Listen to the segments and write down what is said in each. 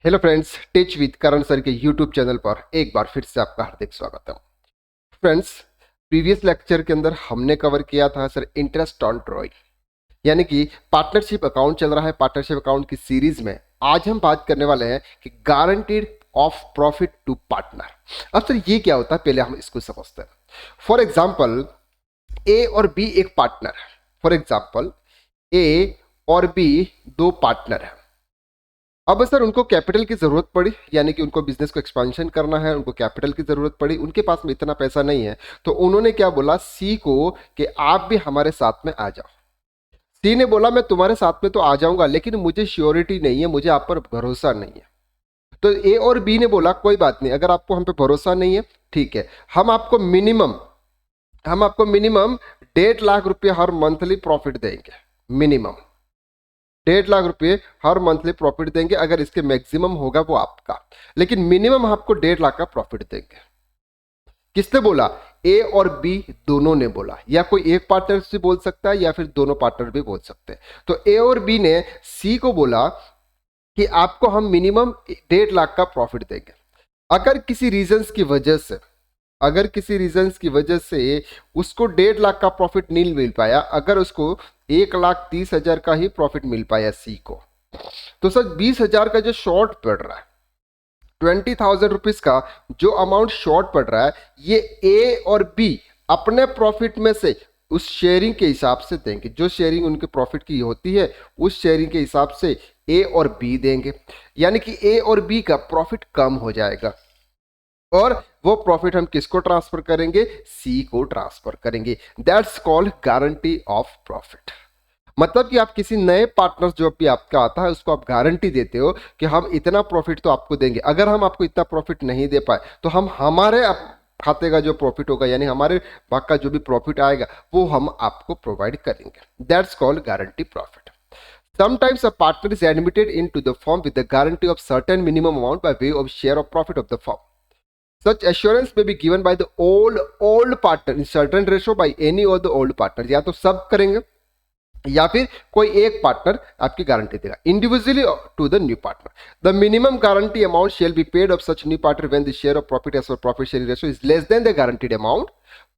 Hello friends, teach with Karan sir के YouTube channel पर एक बार फिर से आपका हार्दिक स्वागत है। फ्रेंड्स, प्रीवियस लेक्चर के अंदर हमने कवर किया था सर इंटरेस्ट ऑन ड्रॉइंग, यानी कि पार्टनरशिप अकाउंट चल रहा है। पार्टनरशिप अकाउंट की सीरीज में आज हम बात करने वाले हैं कि guaranteed of profit to partner. अब सर ये क्या होता है, पहले हम इसको समझते हैं। फॉर एग्जाम्पल, ए और बी एक पार्टनर है। फॉर एग्जाम्पल, ए और बी दो पार्टनर है। अब सर उनको कैपिटल की जरूरत पड़ी, यानी कि उनको बिजनेस को एक्सपेंशन करना है, उनको कैपिटल की जरूरत पड़ी, उनके पास में इतना पैसा नहीं है। तो उन्होंने क्या बोला सी को कि आप भी हमारे साथ में आ जाओ। सी ने बोला मैं तुम्हारे साथ में तो आ जाऊंगा, लेकिन मुझे श्योरिटी नहीं है, मुझे आप पर भरोसा नहीं है। तो ए और बी ने बोला कोई बात नहीं, अगर आपको हम पे भरोसा नहीं है, ठीक है, हम आपको मिनिमम 1.5 लाख रुपये हर मंथली प्रॉफिट देंगे। मिनिमम 1.5 लाख रुपये हर मंथली प्रॉफिट देंगे। अगर इसके मैक्सिमम होगा वो आपका, लेकिन मिनिमम आपको 1.5 लाख का प्रॉफिट देंगे। किसने बोला? ए और बी दोनों ने बोला, या कोई एक पार्टनर से बोल सकता है या फिर दोनों पार्टनर भी बोल सकते हैं। तो ए और बी ने सी को बोला कि आपको हम मिनिमम 1.5 लाख का प्रॉफिट देंगे। अगर किसी रीजंस की वजह से उसको 1.5 लाख का प्रॉफिट नहीं मिल पाया, अगर उसको 1,30,000 का ही प्रॉफिट मिल पाया सी को, तो सर 20,000 का जो शॉर्ट पड़ रहा है, 20,000 रुपीज का जो अमाउंट शॉर्ट पड़ रहा है, ये ए और बी अपने प्रॉफिट में से उस शेयरिंग के हिसाब से देंगे। जो शेयरिंग उनके प्रॉफिट की होती है, उस शेयरिंग के हिसाब से ए और बी देंगे, यानी कि ए और बी का प्रॉफिट कम हो जाएगा। और वो प्रॉफिट हम किसको ट्रांसफर करेंगे? सी को ट्रांसफर करेंगे। That's called guarantee of profit. मतलब कि आप किसी नए पार्टनर जो भी आपका आता है, उसको आप गारंटी देते हो कि हम इतना प्रॉफिट तो आपको देंगे। अगर हम आपको इतना प्रॉफिट नहीं दे पाए तो हम हमारे खाते का जो प्रॉफिट होगा, यानी हमारे भाग का जो भी प्रॉफिट आएगा, वो हम आपको प्रोवाइड करेंगे। That's called guarantee profit. Sometimes a partner is admitted into the firm with the guarantee of certain minimum amount by way of share of profit of the firm. Such assurance may be given by the old partner in certain ratio by any of the old partners. या तो सब करेंगे या फिर कोई एक partner आपकी guarantee देगा, individually to the new partner. The minimum guarantee amount shall be paid of such new partner when the share of profit as per profit sharing ratio is less than the guaranteed amount.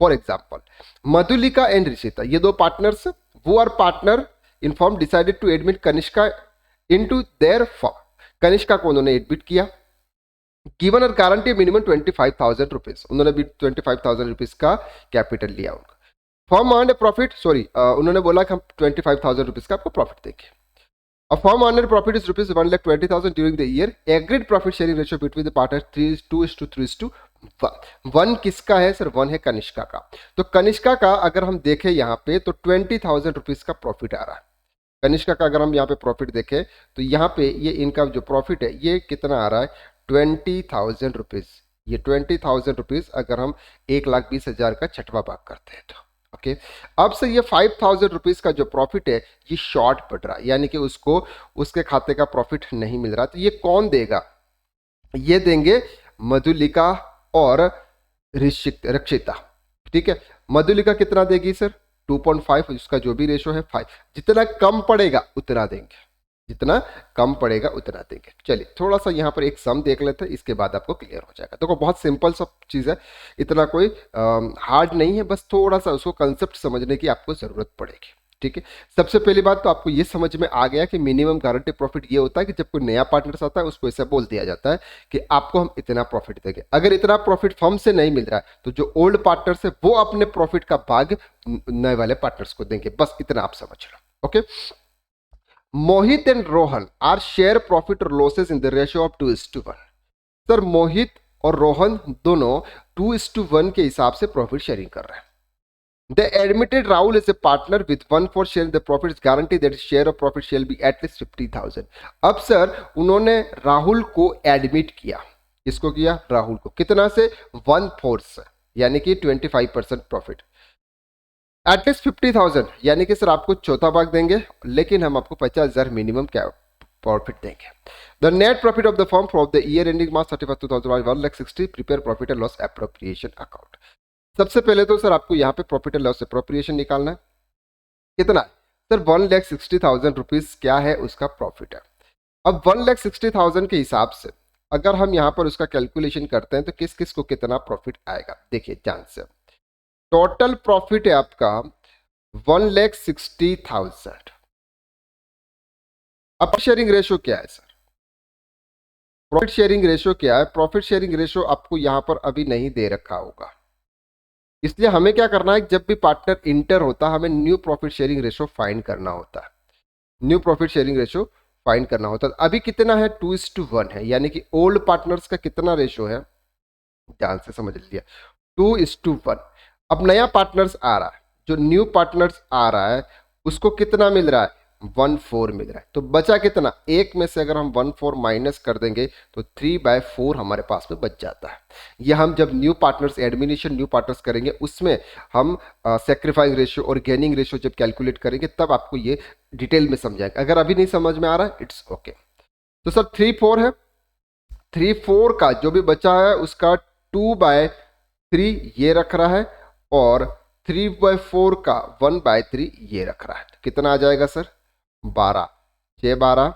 For example, Madhulika and Rishita, ये दो partners, वो are partner in firm decided to admit Kanishka into their firm. Kanishka को उन्होंने admit किया। Given और guarantee minimum 25,000 rupees, उन्होंने भी 25,000 rupees का कैपिटल लिया उनका। फॉर्म अर्न प्रॉफिट, उन्होंने बोला कि हम 25,000 रुपीज का आपको प्रॉफिट देंगे। A firm earned profit is rupees 1,20,000 during the year. Agreed profit sharing ratio between the partners 3:2:3:1. 1 किसका है सर? 1 है कनिष्का का। तो कनिष्का का अगर हम देखें यहाँ पे तो 20,000 रुपीज का प्रॉफिट आ रहा है। कनिष्का का अगर हम यहाँ पे प्रॉफिट देखें तो यहाँ पे ये इनका जो प्रॉफिट है ये कितना आ रहा है? 20,000 रुपीज। ये 20,000 रुपीज अगर हम 1,20,000 का छठवां भाग करते हैं तो ओके। अब से ये 5,000 रुपीज का जो प्रॉफिट है ये शॉर्ट पड़ रहा है, यानी कि उसको उसके खाते का प्रॉफिट नहीं मिल रहा। तो ये कौन देगा? ये देंगे मधुलिका और रक्षिता। ठीक है, मधुलिका कितना देगी सर? 2.5, उसका जो भी रेशो है 5। जितना कम पड़ेगा उतना देंगे, जितना कम पड़ेगा उतना देंगे। चलिए थोड़ा सा यहाँ पर एक सम देख लेते हैं, इसके बाद आपको क्लियर हो जाएगा। देखो बहुत सिंपल सब चीज़ है, इतना कोई हार्ड नहीं है, बस थोड़ा सा उसको कंसेप्ट समझने की आपको ज़रूरत पड़ेगी। ठीक है, सबसे पहली बात तो आपको ये समझ में आ गया कि मिनिमम गारंटी प्रॉफिट ये होता है कि जब कोई नया पार्टनर आता है उसको ऐसा बोल दिया जाता है कि आपको हम इतना प्रॉफिट देंगे। अगर इतना प्रॉफिट फर्म से नहीं मिल रहा है तो जो ओल्ड पार्टनर्स है वो अपने प्रॉफिट का भाग नए वाले पार्टनर्स को देंगे। बस इतना आप समझ लो। Okay, Mohit and Rohan are share profit और losses in the ratio of 2:1। Sir Mohit और रोहन दोनों 2:1 के हिसाब से प्रॉफिट शेयरिंग कर रहे हैं। They admitted Rahul as a partner with 1 for sharing the profits, guarantee that his share of profit shall be at least 50,000. अब सर उन्होंने राहुल को एडमिट किया। किसको किया? राहुल को। कितना से? 1/4 से, यानी कि 25% प्रॉफिट। एटलीस्ट 50,000, यानी कि सर आपको चौथा भाग देंगे, लेकिन हम आपको 50,000 मिनिमम क्या प्रॉफिट देंगे। The net profit of the firm for the year ending March 31, 2001 1,60,000। Prepare profit and loss appropriation account. सबसे पहले तो सर आपको यहाँ पे प्रॉफिट एंड लॉस एप्रोप्रिएशन निकालना है। कितना है सर? 1,60,000 रुपीज क्या है उसका प्रॉफिट है। अब 1,60,000 के हिसाब से अगर हम यहां पर उसका कैलकुलेशन करते हैं तो किस किस को कितना प्रॉफिट आएगा, देखिए ध्यान से। टोटल प्रॉफिट है आपका 1,60,000। अब शेयरिंग रेशो क्या है सर? प्रॉफिट शेयरिंग रेशो क्या है? प्रॉफिट शेयरिंग रेशो आपको यहां पर अभी नहीं दे रखा होगा, इसलिए हमें क्या करना है, जब भी पार्टनर इंटर होता है हमें new profit sharing ratio find करना होता है। New profit sharing ratio find करना होता है। अभी कितना है? 2:1 है, यानी कि ओल्ड पार्टनर्स का कितना रेशो है, ध्यान से समझ लीजिए, 2:1। अब नया पार्टनर्स आ रहा है, जो न्यू पार्टनर्स आ रहा है उसको कितना मिल रहा है? 1/4 मिल रहा है। तो बचा कितना? एक में से अगर हम 1/4 माइनस कर देंगे तो 3/4 हमारे पास में बच जाता है। यह हम जब न्यू पार्टनर्स एडमिनिशन न्यू पार्टनर्स करेंगे उसमें हम सेक्रीफाइस रेशियो और गेनिंग रेशियो जब कैलकुलेट करेंगे तब आपको ये डिटेल में समझाएंगे। अगर अभी नहीं समझ में आ रहा है इट्स ओके। तो सर 3/4 है, 3/4 का जो भी बचा है उसका 2/3 ये रख रहा है और 3/4 का 1/3 ये रख रहा है। तो कितना आ जाएगा सर? 12, 6 12,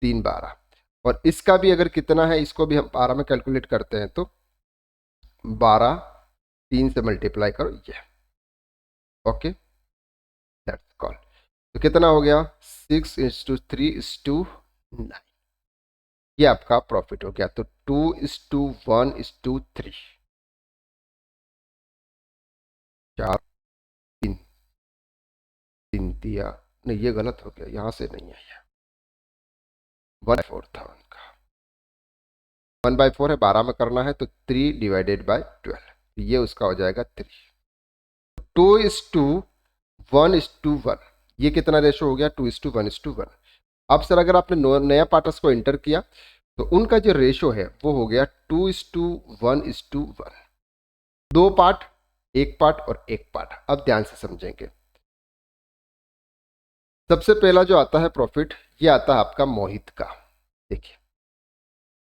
3 12। और इसका भी अगर कितना है, इसको भी हम 12 में कैलकुलेट करते हैं तो 12 3 से मल्टीप्लाई करो ये, ओके दैट्स कॉल। तो कितना हो गया? 6:3:9, ये आपका प्रॉफिट हो गया। तो 2:1:3, 4 3 3 दिया, नहीं ये गलत हो गया, यहां से नहीं है, ये 1/4 था उनका, 1/4 है, 12 में करना है तो 3/12, ये उसका हो जाएगा 3। 2:1:1, ये कितना रेशो हो गया? 2:1:1। अब सर अगर आपने नया पार्टनर्स को इंटर किया तो उनका जो रेशो है वो हो गया 2:1:1। दो पार्ट, एक पार्ट और एक पार्ट। अब ध्यान से समझेंगे। सबसे पहला जो आता है प्रॉफिट, ये आता है आपका मोहित का। देखिए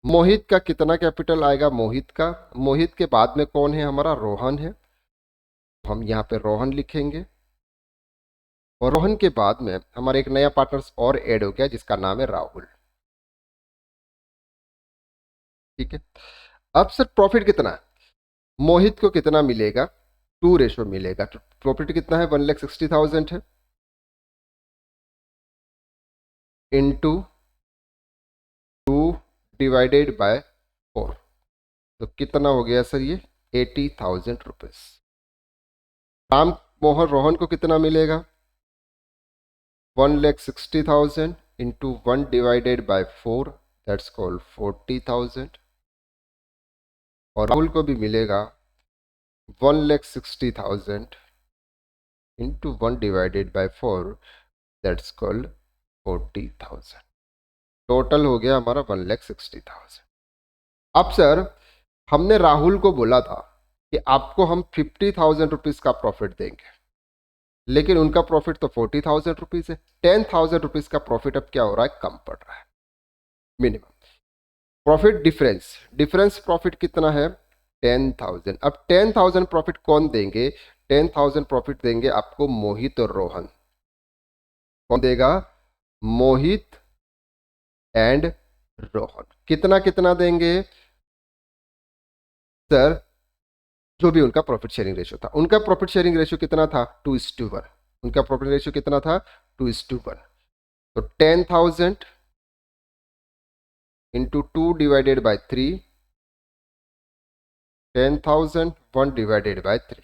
मोहित का कितना कैपिटल आएगा? मोहित के बाद में कौन है? हमारा रोहन है, हम यहाँ पे रोहन लिखेंगे। और रोहन के बाद में हमारा एक नया पार्टनर्स और ऐड हो गया जिसका नाम है राहुल। ठीक है। अब सर प्रॉफिट कितना है? मोहित को कितना मिलेगा? 2 रेशो मिलेगा। तो प्रॉफिट कितना है? 1,60,000 है इंटू 2/4। तो कितना हो गया सर? ये 80,000 रुपीज। राम मोहन रोहन को कितना मिलेगा? 1,60,000 इंटू 1/4, दैट्स कॉल्ड 40,000। और राहुल को भी मिलेगा 1,60,000 इंटू 1/4, दैट्स कॉल्ड 40,000। टोटल हो गया हमारा 1,60,000। अब सर हमने राहुल को बोला था कि आपको हम 50,000 रुपीज का प्रॉफिट देंगे, लेकिन उनका प्रॉफिट तो 40,000 रुपीज है। 10,000 रुपीज का प्रॉफिट अब क्या हो रहा है? कम पड़ रहा है minimum. Profit difference, difference profit कितना है? 10,000। अब 10,000 प्रॉफिट कौन देंगे? 10,000 प्रॉफिट देंगे आपको मोहित और रोहन। कौन देगा? मोहित एंड रोहन। कितना कितना देंगे सर? जो भी उनका प्रॉफिट शेयरिंग रेशियो था। उनका प्रॉफिट शेयरिंग रेशियो कितना था? 2:1। उनका प्रॉफिट रेशियो कितना था? 2:1। तो 10,000 इंटू 2/3, 10,000 1/3।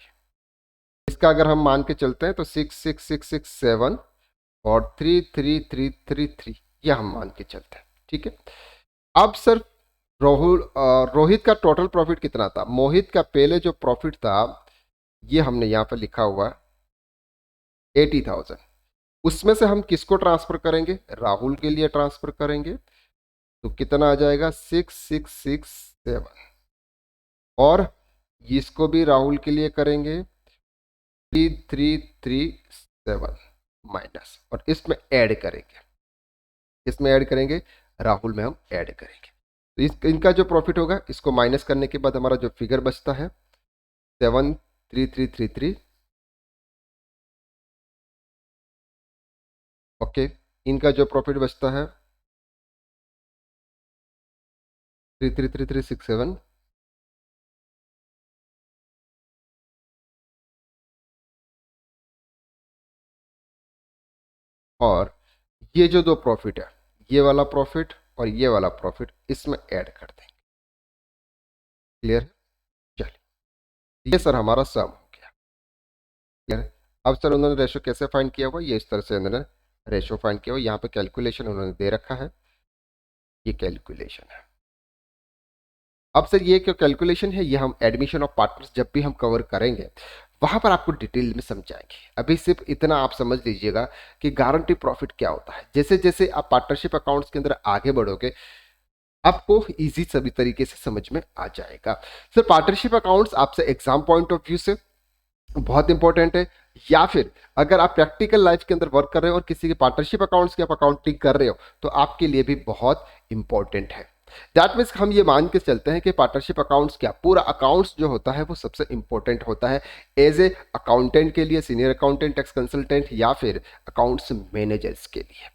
इसका अगर हम मान के चलते हैं तो 66667 और 33333, ये हम मान के चलते हैं। ठीक है। अब सर रोहित का टोटल प्रॉफिट कितना था? मोहित का पहले जो प्रॉफिट था ये हमने यहां पर लिखा हुआ 80,000। उसमें से हम किसको ट्रांसफर करेंगे? राहुल के लिए ट्रांसफर करेंगे। तो कितना आ जाएगा? 6667। और इसको भी राहुल के लिए करेंगे 3337 माइनस, और इसमें ऐड करेंगे, इसमें ऐड करेंगे, राहुल में हम ऐड करेंगे। तो इनका जो प्रॉफिट होगा इसको माइनस करने के बाद हमारा जो फिगर बचता है 73333। ओके। इनका जो प्रॉफिट बचता है 333367, और ये जो दो प्रॉफिट है, ये वाला प्रॉफिट और ये वाला प्रॉफिट, इसमें ऐड कर देंगे। क्लियर? चलिए, ये सर हमारा सम हो गया। क्लियर? अब सर उन्होंने रेशो कैसे फाइंड किया हुआ, ये इस तरह से उन्होंने रेशो फाइंड किया हुआ। यहाँ पे कैलकुलेशन उन्होंने दे रखा है, ये कैलकुलेशन है। अब सर ये जो कैलकुलेशन है, ये हम एडमिशन ऑफ पार्टनर्स जब भी हम कवर करेंगे वहां पर आपको डिटेल में समझाएंगे। अभी सिर्फ इतना आप समझ लीजिएगा कि गारंटी प्रॉफिट क्या होता है। जैसे जैसे आप पार्टनरशिप अकाउंट्स के अंदर आगे बढ़ोगे आपको इजी सभी तरीके से समझ में आ जाएगा। सर पार्टनरशिप अकाउंट्स आपसे एग्जाम पॉइंट ऑफ व्यू से बहुत इंपॉर्टेंट है, या फिर अगर आप प्रैक्टिकल लाइफ के अंदर वर्क कर रहे हो और किसी के पार्टनरशिप अकाउंट्स की आप अकाउंटिंग कर रहे हो तो आपके लिए भी बहुत इंपॉर्टेंट है। दैट मीन्स हम ये मान के चलते हैं कि पार्टनरशिप अकाउंट्स क्या, पूरा अकाउंट्स जो होता है वो सबसे इंपॉर्टेंट होता है एज ए अकाउंटेंट के लिए, सीनियर अकाउंटेंट, टैक्स कंसल्टेंट या फिर अकाउंट्स मैनेजर्स के लिए।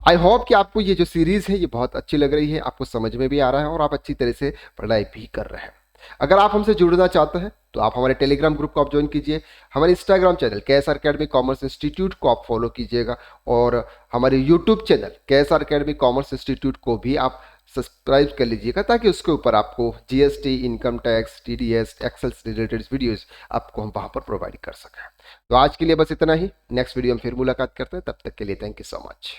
आई होप कि आपको ये जो सीरीज है ये बहुत अच्छी लग रही है, आपको समझ में भी आ रहा है और आप अच्छी तरह से पढ़ाई भी कर रहे हैं। अगर आप हमसे जुड़ना चाहते हैं तो आप हमारे टेलीग्राम ग्रुप को आप ज्वाइन कीजिए, हमारे Instagram channel KSR academy commerce institute को आप फॉलो कीजिएगा, और हमारे YouTube channel KSR academy commerce institute को भी आप सब्सक्राइब कर लीजिएगा, ताकि उसके ऊपर आपको GST, income tax, TDS, Excel से रिलेटेड वीडियोस आपको हम वहां पर प्रोवाइड कर सकें। तो आज के लिए बस इतना ही, नेक्स्ट वीडियो में फिर मुलाकात करते हैं, तब तक के लिए थैंक यू सो मच।